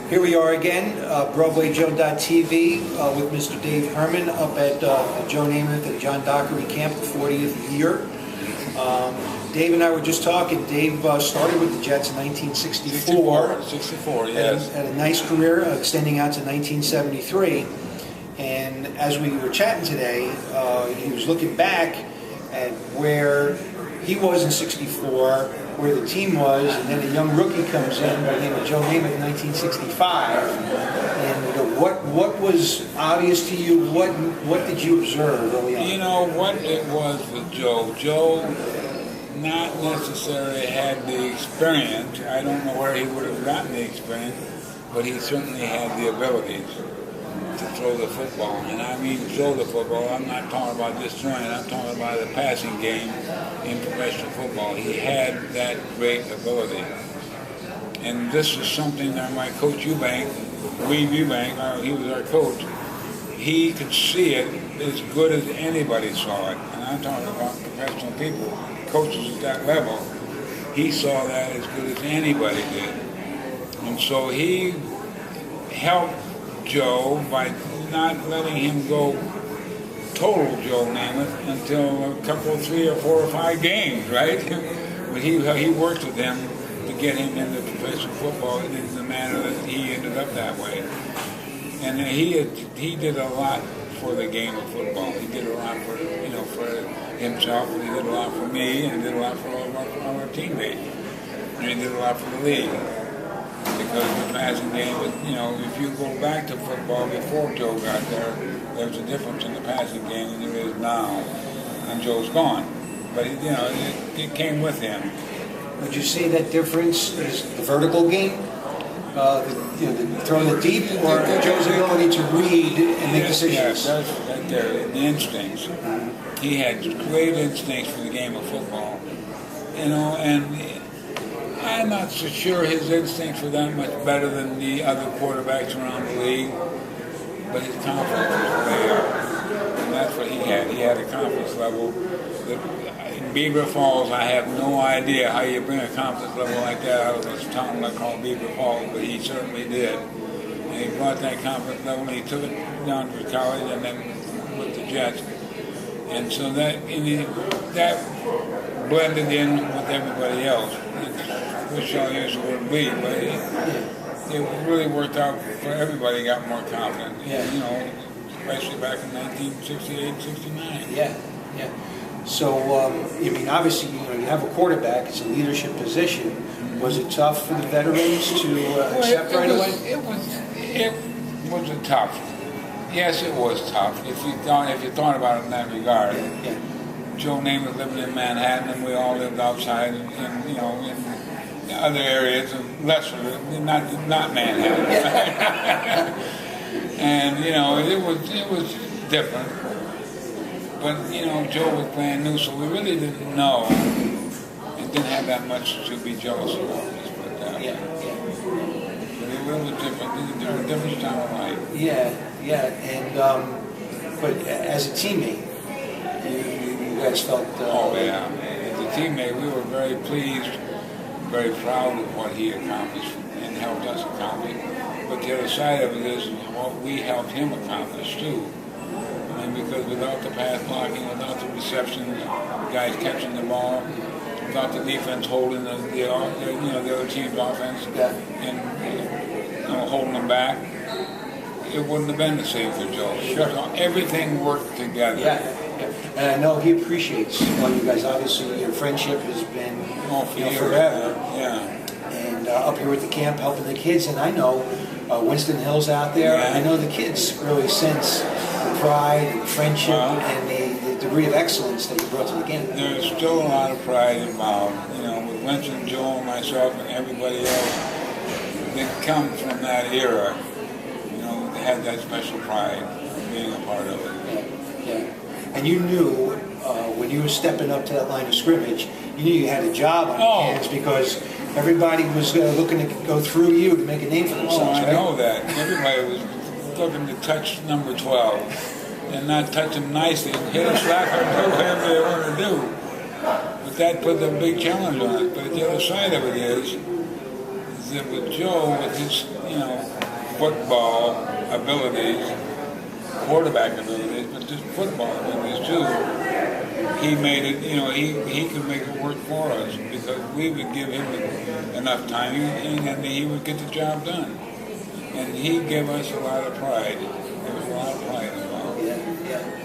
Here we are again, BroadwayJoe.tv with Mr. Dave Herman up at Joe Namath and John Dockery Camp, the 40th year. Dave and I were just talking. Dave started with the Jets in 1964. 64, yes. Had a nice career extending out to 1973. And as we were chatting today, he was looking back at where he was in 64, where the team was, and then a young rookie comes in by the name of Joe Namath in 1965. And what was obvious to you? What did you observe early on? You know what it was with Joe. Joe not necessarily had the experience. I don't know where he would have gotten the experience, but he certainly had the abilities to throw the football. And I mean throw the football. I'm not talking about just throwing it. I'm talking about the passing game in professional football. He had that great ability. And this is something that my coach Eubank, he was our coach, he could see it as good as anybody saw it. And I'm talking about professional people, coaches at that level. He saw that as good as anybody did. And so he helped Joe by not letting him go total Joe Namath until a couple, 3 or 4 or 5 games, right? But he worked with him to get him into professional football in the manner that he ended up that way. And he did a lot for the game of football. He did a lot for himself, and he did a lot for me, and he did a lot for all of our teammates. And he did a lot for the league. Because the passing game was, if you go back to football before Joe got there was a difference in the passing game than there is now. And Joe's gone. But, it came with him. Would you say that difference is the vertical game? The throwing it deep, or Joe's ability to read and make decisions? Yes, that's right there, the instincts. He had great instincts for the game of football. And I'm not so sure his instincts were that much better than the other quarterbacks around the league, but his confidence was way up. And that's what he had. He had a confidence level that in Beaver Falls, I have no idea how you bring a confidence level like that out of this town like called Beaver Falls, but he certainly did. And he brought that confidence level, and he took it down to college and then with the Jets. And so that blended in with everybody else. Wish I'll use the word bleed, but it really worked out for everybody. Got more confident, especially back in 1968, 69. Yeah. So, obviously, you have a quarterback. It's a leadership position. Mm-hmm. Was it tough for the veterans to accept right away? It was tough. Yes, it was tough. If you thought about it in that regard. Yeah. Joe Namath lived in Manhattan, and we all lived outside, in other areas, lesser, not Manhattan. And it was different. But Joe was brand new, so we really didn't know, and didn't have that much to be jealous of. But it was different. There was a different time of life. Yeah, and but as a teammate, you guys felt. As a teammate, we were very pleased, very proud of what he accomplished and helped us accomplish. But the other side of it is what we helped him accomplish too. Because without the pass blocking, without the receptions, the guys catching the ball, without the defense holding the other team's offense and holding them back, it wouldn't have been the same for Joe. Sure. So everything worked together. Yeah. And I know he appreciates you guys. Obviously, your friendship has been forever. Yeah. And up here at the camp, helping the kids. And I know Winston Hill's out there. Yeah. I know the kids really sense the pride, and the friendship, and the degree of excellence that you brought to the game. There's still a lot of pride involved. With Winston, Joe, and myself, and everybody else that come from that era. They had that special pride of being a part of it. Yeah. And you knew when you were stepping up to that line of scrimmage, you knew you had a job on your hands because everybody was looking to go through you to make a name for themselves. I know that. Everybody was looking to touch number 12 and not touch him nicely and hit a slap or do whatever they want to do. But that put a big challenge on it. But the other side of it is that with Joe, with his football abilities, quarterback abilities, but just football abilities too. He made it, he could make it work for us because we would give him enough time and he would get the job done. And he gave us a lot of pride. There was a lot of pride involved. Yeah.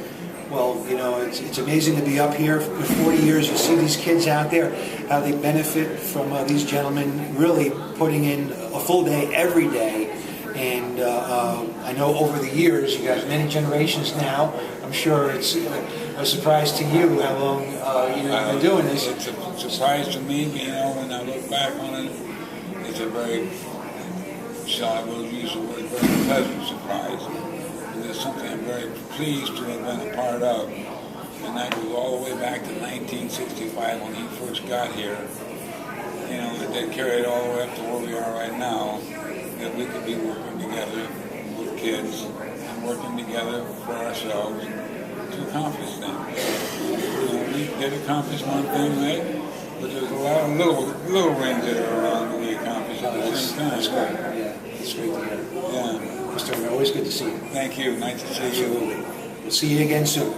Well, it's amazing to be up here for 40 years. You see these kids out there, how they benefit from these gentlemen really putting in a full day every day. And I know over the years, you guys, many generations now, I'm sure it's a surprise to you how long you've been doing this. It's a surprise to me, when I look back on it, it's a very, I will use the word, very pleasant surprise. It's something I'm very pleased to have been a part of. And that goes all the way back to 1965 when he first got here. And that carried all the way up to where we are right now. That we could be working together with kids and working together for ourselves to accomplish things. We did accomplish one thing, right? But there's a lot of little rings that are around that we accomplished at the same time. That's great. Yeah, it's great to hear. Yeah. Mr. Herman, always good to see you. Thank you. Nice to see you. Absolutely. We'll see you again soon.